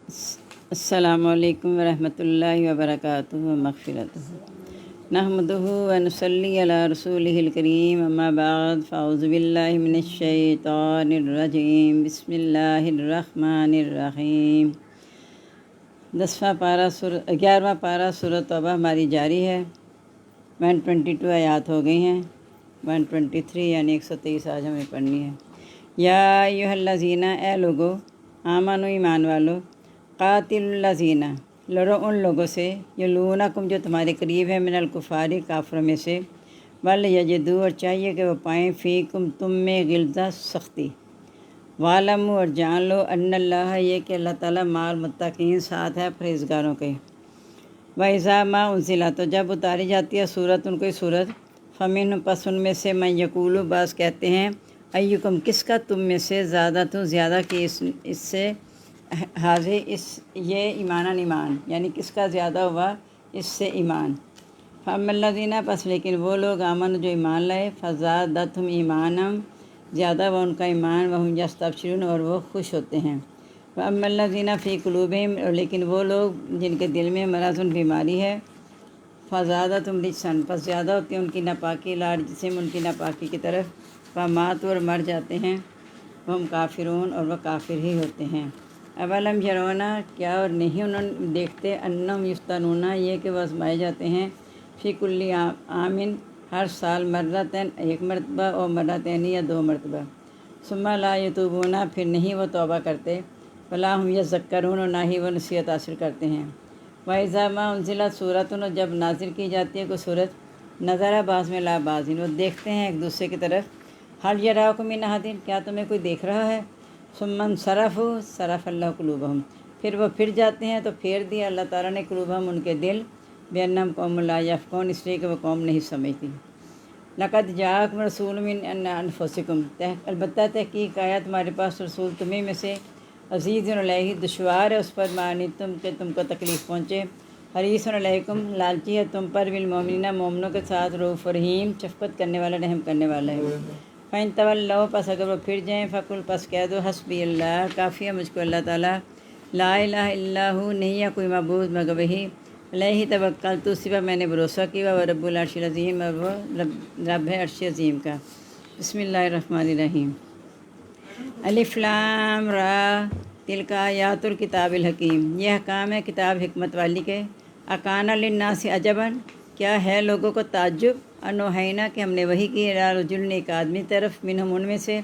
السلام علیکم ورحمۃ اللہ وبرکاتہ مغفرتہ نحمدہ ونصلی علی رسولہ الکریم اما بعد فاعوذ باللہ من الشیطان الرجیم بسم اللہ الرحمن الرحیم 11واں پارہ سورۃ توبہ ہماری جاری ہے۔ 122 آیات ہو گئی ہیں، 123 یعنی 123 آج ہمیں پڑھنی ہے۔ یا ایھا الذین، اے لوگو، آمنو ایمان والو، قاتل الذین، لڑو ان لوگوں سے، یلونکم جو تمہارے قریب ہے، من الکفار کافروں میں سے، ولیجدوا، اور چاہیے کہ وہ پائیں، فیکم تم میں، غلظہ سختی، وعلموا، اور جان لو، ان اللہ، یہ کہ اللہ تعالیٰ مع المتقین، ساتھ ہے پرہیزگاروں کے۔ وَإِذَا مَا أُنزِلَتْ، تو جب اتاری جاتی ہے سورت، ان کوئی سورت، فمنہم، پس ان میں سے، من یقول، بعض کہتے ہیں، ایکم، کس کا تم میں سے، زیادہ تو زیادہ کہ اس سے، حاضر یہ ایمان، یعنی کس کا زیادہ ہوا اس سے ایمان۔ فَأَمَّا الَّذِينَ، پس لیکن وہ لوگ، آمن جو ایمان لائے، فَزَادَتْهُمْ ایمانا، زیادہ وہ ان کا ایمان، وَهُمْ يَسْتَبْشِرُونَ، اور وہ خوش ہوتے ہیں۔ وَأَمَّا الَّذِينَ فِي قُلُوبِهِمْ، اور لیکن وہ لوگ جن کے دل میں مرض، بیماری ہے، فَزَادَتْهُمْ رِجْسًا، پس زیادہ ہوتی ہے ان کی ناپاکی، جسم ان کی ناپاکی کی طرف، فَمَاتُوا، اور مر جاتے ہیں، ہم کافرون، اور وہ کافر ہی ہوتے ہیں۔ اولم یرونا، کیا اور نہیں انہوں دیکھتے، انہم یفتنون، یہ کہ وہ آزمائے جاتے ہیں، فی کل عامن، ہر سال، مرتين، ایک مرتبہ، اور مرتين، یا 2 مرتبہ، ثم لا یتوبون، پھر نہیں وہ توبہ کرتے، ولا هم یذکرون، اور نہ ہی وہ نصیحت حاصل کرتے ہیں۔ وَإِذَا مَا أُنزِلَتْ سُورَةٌ، اور جب نازل کی جاتی ہے کوئی سورت، نظر بعض لا بعض، وہ دیکھتے ہیں ایک دوسرے کی طرف، هل یراکم من احد، کیا تمہیں کوئی دیکھ رہا ہے، ثم انصرفوا صرف اللہ قلوبہم، پھر وہ پھر جاتے ہیں تو پھیر دیا اللہ تعالیٰ نے، قلوبہم، ان کے دل، بأنہم قوم لا یفقہون، اس لیے کہ وہ قوم نہیں سمجھتی۔ لقد جاءکم رسول من انفسکم، البتہ تحقیق آیا تمہارے پاس رسول تمہیں میں سے، عزیز علیہ، دشوار ہے اس پر، ما عنتم، کہ تم کو تکلیف پہنچے، حریص علیکم، لالچی ہے تم پر، بالمؤمنین، مومنوں کے ساتھ، رؤوف رحیم، شفقت کرنے والا، رحم کرنے والا ہے۔ فَإِن تَوَلَّوْا، پس اگر وہ پھر جائیں، فَقُلْ، پس کہہ دو، حسبی اللہ، کافی ہے مجھ کو اللہ تعالیٰ، لا الہ الا ہو، نہیں ہے کوئی معبود مگر وہی، علیہ توکلت، اسی پر میں نے بھروسہ کیا، وہ رب العرش العظیم، اور وہ رب ہے عرش عظیم کا۔ بسم اللہ الرحمن الرحیم۔ الف لام را، تلک آیات الکتاب الحکیم، یہ احکام ہے کتاب حکمت والی کے۔ اکان للناس عجبا، کیا ہے لوگوں کو تعجب، انوحینا، کہ ہم نے وحی کی، الی رجل، ایک آدمی طرف، منہم، ان میں سے،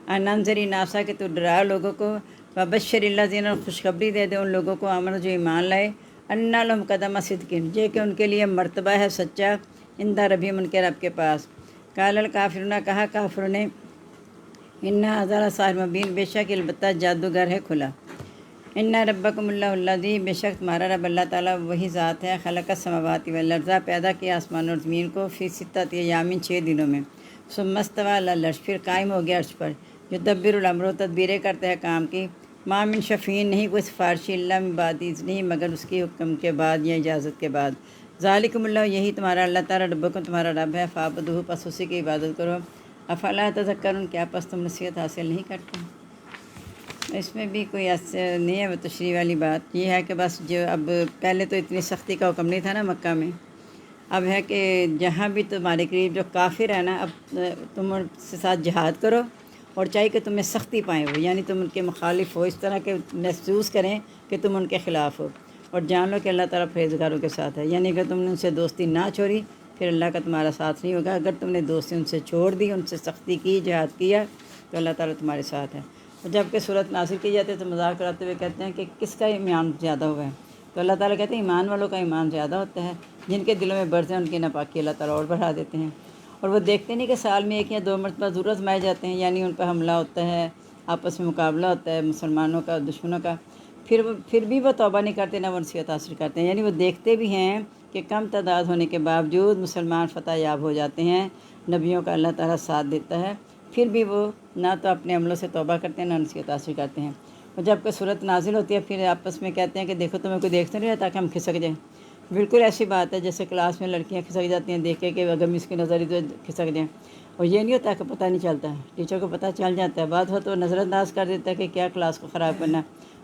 ان انذر ناسا، کہ تو ڈرا لوگوں کو، وبشر الذین، خوشخبری دے دے ان لوگوں کو، آمنوا، جو ایمان لائے، ان لہم قدم صدق، یہ کہ ان کے لیے مرتبہ ہے سچا، عند ربہم، ان کے رب کے پاس۔ قال الکافرون، کہا کافروں نے، ان ھذا لساحر مبین، بے شک البتہ جادوگر ہے کھلا۔ ان ربکم اللہ الذی، بے شک تمہارا رب اللہ تعالیٰ وہی ذات ہے، خلق السماوات والارض، پیدا کیا آسمان اور زمین کو، فی ستۃ ایام، 6 دنوں میں، ثم استوی علی العرش، پھر قائم ہو گیا عرش پر، یدبر الامر، تدبیریں کرتا ہے کام کی، ما من شفیع، نہیں کوئی سفارشی، الا من بعد اذنہ، مگر اس کی حکم کے بعد یا اجازت کے بعد۔ ذالکم اللہ، یہی تمہارا اللہ تعالیٰ، ربکم، تمہارا رب ہے، فاعبدوہ، پس اسی کی عبادت کرو، افلا تذکرون، کیا پس تم نصیحت حاصل نہیں کرتے۔ اس میں بھی کوئی ایسے نہیں ہے، وہ تشریح والی بات یہ ہے کہ بس جو اب پہلے تو اتنی سختی کا حکم نہیں تھا نا مکہ میں، اب ہے کہ جہاں بھی تمہارے قریب جو کافر ہے نا، اب تم ان کے ساتھ جہاد کرو، اور چاہیے کہ تمہیں سختی پائیں وہ، یعنی تم ان کے مخالف ہو، اس طرح کہ محسوس کریں کہ تم ان کے خلاف ہو، اور جان لو کہ اللہ تعالیٰ پرہیزگاروں کے ساتھ ہے، یعنی کہ تم نے ان سے دوستی نہ چھوڑی، پھر اللہ کا تمہارا ساتھ نہیں ہوگا، اگر تم نے دوستی ان سے چھوڑ دی، ان سے سختی کی، جہاد کیا، تو اللہ تعالیٰ تمہارے ساتھ ہے۔ اور جب کہ صورت نازل کی جاتی ہے تو مذاق کراتے ہوئے کہتے ہیں کہ کس کا ایمان زیادہ ہوا ہے، تو اللہ تعالیٰ کہتے ہیں ایمان والوں کا ایمان زیادہ ہوتا ہے، جن کے دلوں میں برز ہیں ان کی ناپاکی اللہ تعالیٰ اور بڑھا دیتے ہیں۔ اور وہ دیکھتے نہیں کہ سال میں 1 یا 2 مرتبہ ضرور آزمائے جاتے ہیں، یعنی ان پہ حملہ ہوتا ہے، آپس میں مقابلہ ہوتا ہے مسلمانوں کا دشمنوں کا، پھر بھی وہ توبہ نہیں کرتے، نہ وہ نصیحت حاصل کرتے ہیں، یعنی وہ دیکھتے بھی ہیں کہ کم تعداد ہونے کے باوجود مسلمان فتح یاب ہو جاتے ہیں، نبیوں کا اللہ تعالیٰ ساتھ دیتا ہے، پھر بھی وہ نہ تو اپنے عملوں سے توبہ کرتے ہیں، نہ نصیحت حاصل کرتے ہیں۔ اور جب کہ صورت نازل ہوتی ہے پھر آپس میں کہتے ہیں کہ دیکھو تمہیں کوئی دیکھ تو نہیں رہا، تاکہ ہم کھسک جائیں۔ بالکل ایسی بات ہے جیسے کلاس میں لڑکیاں کھسک جاتی ہیں دیکھ کے کہ اگر اس کی نظر تو کھسک جائیں، اور یہ نہیں ہوتا کہ پتہ نہیں چلتا ہے، ٹیچر کو پتہ چل جاتا ہے، بعد ہو تو نظر انداز کر دیتا ہے کہ کیا کلاس کو خراب کرنا،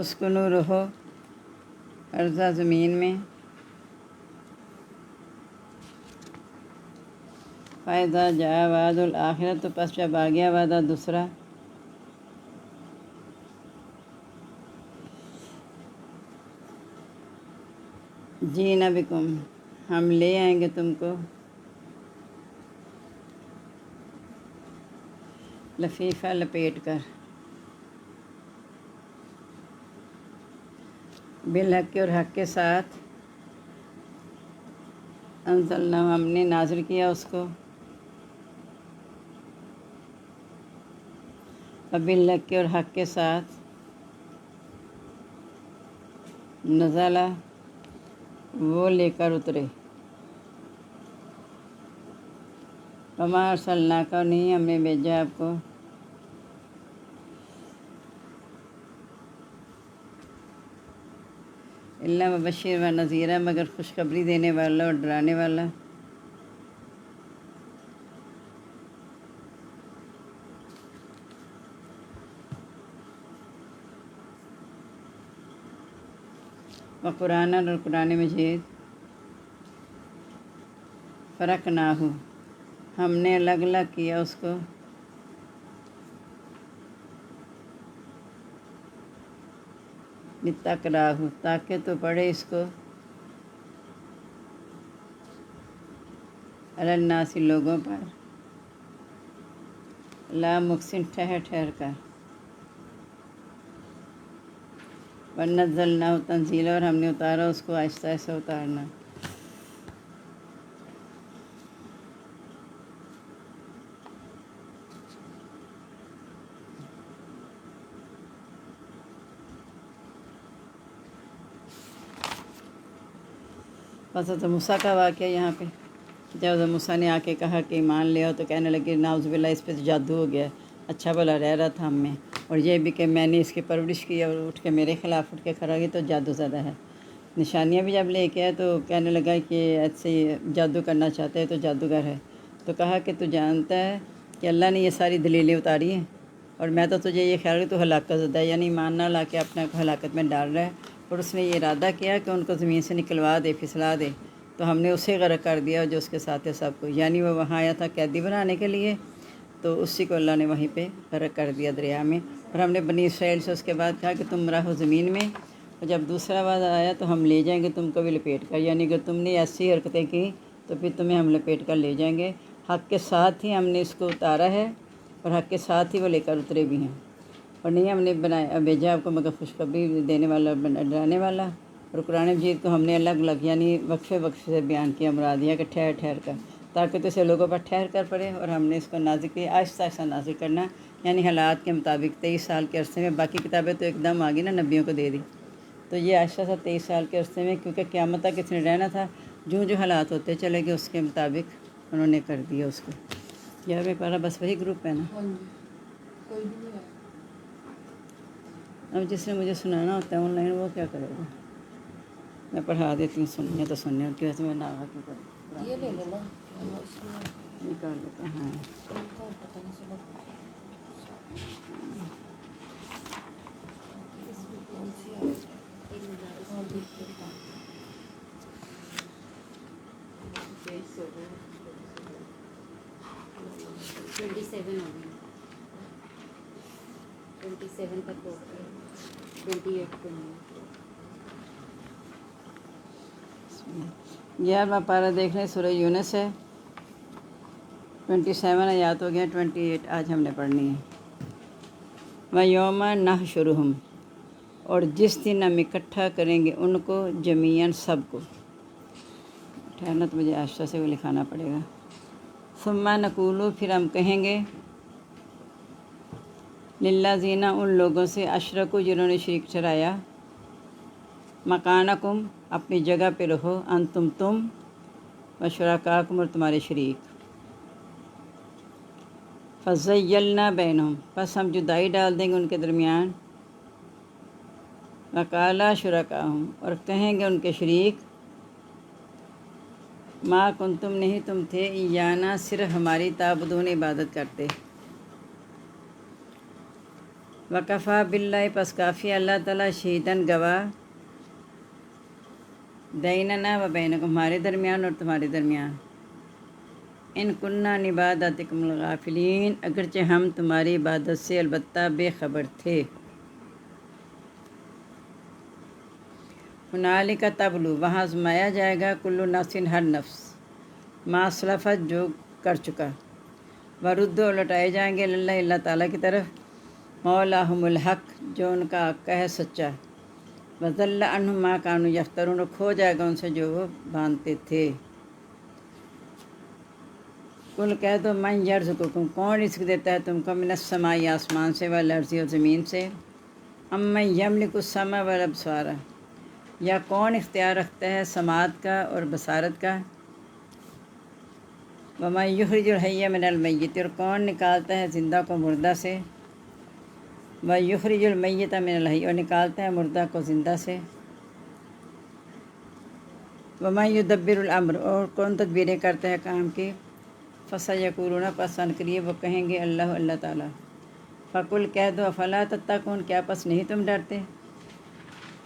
اسکنو رہو ارضا زمین میں، فائدہ جا وعد الآخرت تو پس جب آ گیا وعدہ دوسرا، جینا بکم ہم لے آئیں گے تم کو، لفیفہ لپیٹ کر، بالحق اور حق کے ساتھ، انزلنا ہم نے نازل کیا اس کو، بالحق اور حق کے ساتھ، نزلہ وہ لے کر اترے، وما ارسلناک نہیں ہم نے بھیجا آپ کو، الا مبشر و نذیرہ مگر خوشخبری دینے والا اور ڈرانے والا، و قرآن اور قرآن مجید، فرقناہ ہم نے الگ الگ کیا اس کو، لتقرأہ تاکہ تو پڑھے اس کو، علی الناس لوگوں پر، لا مکثن ٹھہر ٹھہر کر، ونزلناہ تنزیلا اور ہم نے اتارا اس کو آہستہ آہستہ اتارنا، حضرت موسیٰ کا واقعہ یہاں پہ، جب حضرت موسیٰ نے آ کے کہا کہ ایمان لے آؤ تو کہنے لگے نعوذ باللہ اس پہ تو جادو ہو گیا، اچھا بھلا رہ رہا تھا ہم میں، اور یہ بھی کہ میں نے اس کی پرورش کی اور اٹھ کے میرے خلاف اٹھ کے کھڑا گیا تو جادو زدہ ہے، نشانیاں بھی جب لے کے آئے تو کہنے لگا کہ ایسے جادو کرنا چاہتے ہے تو جادوگر ہے، تو کہا کہ تو جانتا ہے کہ اللہ نے یہ ساری دلیلیں اتاری ہیں اور میں تو تجھے یہ خیال کہ تو ہلاکت زدہ ہے، یعنی ایمان نہ لا کے اپنے کو ہلاکت میں ڈال رہا ہے، اور اس نے یہ ارادہ کیا کہ ان کو زمین سے نکلوا دے پھسلا دے، تو ہم نے اسے غرق کر دیا جو اس کے ساتھ ہے سب کو، یعنی وہ وہاں آیا تھا قیدی بنانے کے لیے تو اسی کو اللہ نے وہیں پہ غرق کر دیا دریا میں، اور ہم نے بنی اسرائیل سے اس کے بعد کہا کہ تم رہو زمین میں، اور جب دوسرا وعدہ آیا تو ہم لے جائیں گے تم کو بھی لپیٹ کر، یعنی اگر تم نے ایسی حرکتیں کی تو پھر تمہیں ہم لپیٹ کر لے جائیں گے، حق کے ساتھ ہی ہم نے اس کو اتارا ہے اور حق کے ساتھ ہی وہ لے کر اترے بھی ہیں، اور نہیں ہم نے بھیجا آپ کو مگر خوشخبری دینے والا ڈرانے والا، اور قرآن مجید کو ہم نے الگ الگ یعنی وقفے وقفے سے بیان کیا، مراد یہ کہ ٹھہر ٹھہر کر، تاکہ تو اسے لوگوں پر ٹھہر کر پڑے، اور ہم نے اس کو نازل کیا آہستہ آہستہ نازل کرنا، یعنی حالات کے مطابق 23 سال کے عرصے میں، باقی کتابیں تو ایک دم آگی نا نبیوں کو دے دی، تو یہ آہستہ آہستہ 23 سال کے عرصے میں، کیونکہ قیامت تک اس نے رہنا تھا، جو حالات ہوتے چلے گئے اس کے مطابق انہوں نے کر دیا اس کو، یار میں پارا بس وہی گروپ ہے نا، اب جس نے مجھے سنانا ہوتا ہے آن لائن وہ کیا کرے گا، میں پڑھا دیتی ہوں، سننی ہے تو سننی ہے، کیوں میں نہ کیوں کروں، یہ لے لینا یہ کر لیتے ہیں، ہاں 27 ہو گئی، 27 تک ہو گئی، 28 کو نہیں، 11واں پارہ دیکھ رہے ہیں، سورہ یونس ہے، 27 آیات ہو گئے ہیں، 28 آج ہم نے پڑھنی ہے، وَيَوْمَ نَحْشُرُهُمْ اور جس دن ہم اکٹھا کریں گے ان کو جمیعاً سب کو، ٹھہرنا تو مجھے آشا سے وہ لکھانا پڑے گا، ثم نقول پھر ہم کہیں گے، للذین ان لوگوں سے اشرکوا جنہوں نے شریک ٹھہرایا، مکانکم اپنی جگہ پہ رہو، انتم تم، و شرکاکم اور تمہارے شریک، فزیلنا بینہم پس ہم جدائی ڈال دیں گے ان کے درمیان، وقالا شرکاہم اور کہیں گے ان کے شریک، ما کنتم نہیں تم تھے، ایانا صرف ہماری تعبدون عبادت کرتے، وکفا باللہ پس کافی اللہ تعالیٰ شہیدن گواہ بیننا و بینکم ہمارے درمیان اور تمہارے درمیان ان کننا عن عبادتکم الغافلین اگرچہ ہم تمہاری عبادت سے البتہ بے خبر تھے۔ ہنالک تبلو وہاں آزمایا جائے گا کل نفس ہر نفس ما سلفت جو کر چکا، ورد و لوٹائے جائیں گے اللہ تعالیٰ کی طرف مولاہم الحق جو ان کا آقا ہے سچا، وضل عنہم ما کانوا یفترون کھو جائے گا ان سے جو وہ باندھتے تھے۔ کل کہہ دو من یرزقکم کون رزق دیتا ہے تم کو من السماء آسمان سے والارض اور زمین سے، امن یملک السمع والابصار یا کون اختیار رکھتا ہے سماعت کا اور بصارت کا، ومن یخرج الحی من المیت اور کون نکالتا ہے زندہ کو مردہ سے، ویخرج المیت من الحی اور نکالتا ہے مردہ کو زندہ سے، ومن یدبر الامر اور کون تدبیریں کرتا ہے کام کی، فسیقولون پس ان قریب وہ کہیں گے اللہ تعالیٰ، فقل کہہ دو افلا تتقون کیا پس نہیں تم ڈرتے،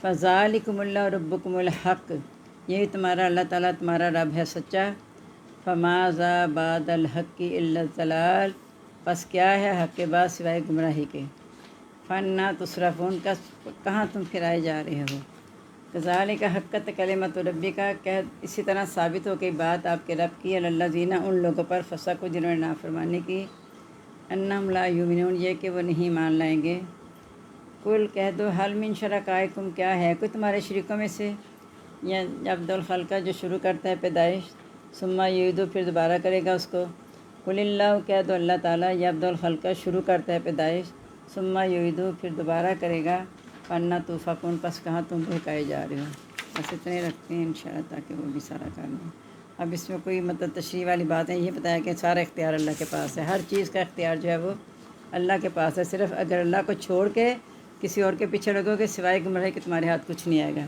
فذالکم اللہ ربکم الحق یہی تمہارا اللہ تعالیٰ تمہارا رب ہے سچا، فماذا بعد الحق الا الضلال پس کیا ہے حق کے بعد سوائے گمراہی کے، فانا تصرفون کہاں تم پھرائے جا رہے ہو، کذالک حقت کلمۃ ربک اسی طرح ثابت ہو گئی بات آپ کے رب کی الذین ان لوگوں پر فسقوا جنہوں نے نافرمانی کی، انہم لا یؤمنون یہ کہ وہ نہیں مان لائیں گے، کل کہہ دو حل من شرکائکم کیا ہے کوئی تمہارے شریکوں میں سے، یا عبد الخلقہ جو شروع کرتا ہے پیدائش ثم یعیدو پھر دوبارہ کرے گا اس کو، قل اللہ کہہ دو اللہ تعالیٰ یا عبد الخلقہ شروع کرتا ہے پیدائش ثم یعیدو پھر دوبارہ کرے گا، فانا توفقون پس کہاں تم بہکائے جا رہے ہو۔ بس اتنے رکھتے ہیں انشاءاللہ تاکہ وہ بھی سارا کر لیں۔ اب اس میں کوئی مطلب تشریح والی بات ہے، یہ بتایا کہ سارا اختیار اللہ کے پاس ہے، ہر چیز کا اختیار جو ہے وہ اللہ کے پاس ہے، صرف اگر اللہ کو چھوڑ کے کسی اور کے پیچھے لگو گے سوائے گمراہی کہ تمہارے ہاتھ کچھ نہیں آئے گا،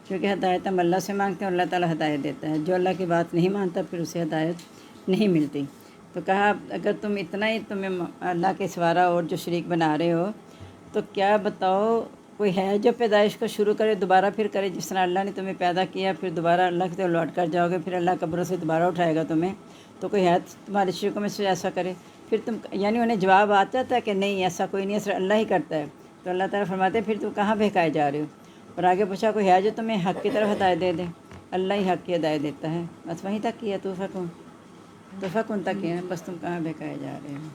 کیونکہ ہدایت ہم اللہ سے مانگتے ہیں اور اللہ تعالیٰ ہدایت دیتا ہے، جو اللہ کی بات نہیں مانتا پھر اسے ہدایت نہیں ملتی۔ تو کہا اگر تم اتنا ہی تمہیں اللہ کے سوارا اور جو شریک بنا رہے ہو تو کیا بتاؤ کوئی ہے جو پیدائش کو شروع کرے دوبارہ پھر کرے، جس طرح اللہ نے تمہیں پیدا کیا پھر دوبارہ اللہ کی طرف لوٹ کر جاؤ گے، پھر اللہ قبروں سے دوبارہ اٹھائے گا تمہیں، تو کوئی ہے تمہارے شریکوں میں سے ایسا کرے، پھر تم یعنی انہیں جواب آ جاتا ہے کہ نہیں ایسا کوئی نہیں ہے، صرف اللہ ہی کرتا ہے، تو اللہ تعالیٰ فرماتے ہیں پھر تم کہاں بہکائے جا رہے ہو، اور آگے پوچھا کوئی ہے جو تمہیں حق کی طرف ہدایت دے دے، اللہ ہی حق کی ہدایت دیتا ہے، بس وہیں تک کی ہے توفقون تک کی ہے، بس تم کہاں بہکائے جا رہے ہو۔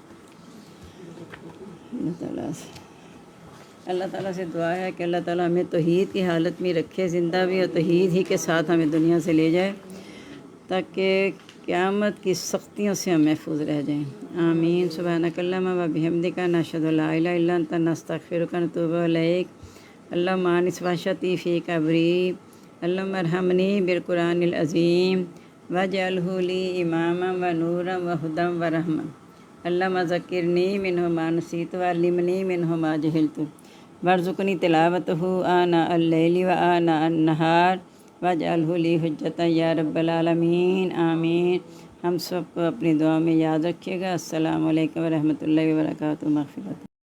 اللہ تعالیٰ سے دعا ہے کہ اللہ تعالیٰ ہمیں توحید کی حالت میں رکھے زندہ بھی، اور توحید ہی کے ساتھ ہمیں دنیا سے لے جائے تاکہ قیامت کی سختیوں سے ہم محفوظ رہ جائیں، آمین۔ سبحانک اللہم و بحمدک نشہد لا الہ الا انت نستغفرک ونتوب الیک، اللہم آنس وحشتی فی قبری، اللہم ارحمنی بالقرآن العظیم واجعلہ لی اماما و نورا و ہدی و رحمہ، اللہم ذکرنی منہ ما نسیت وعلمنی منہ ما جہلت وارزقنی تلاوتہ آناء اللیل و آناء النہار واجعلہ لی حجۃ یا رب العالمین، آمین۔ ہم سب کو اپنی دعا میں یاد رکھیے گا۔ السلام علیکم ورحمۃ اللہ وبرکاتہ، مغفرت۔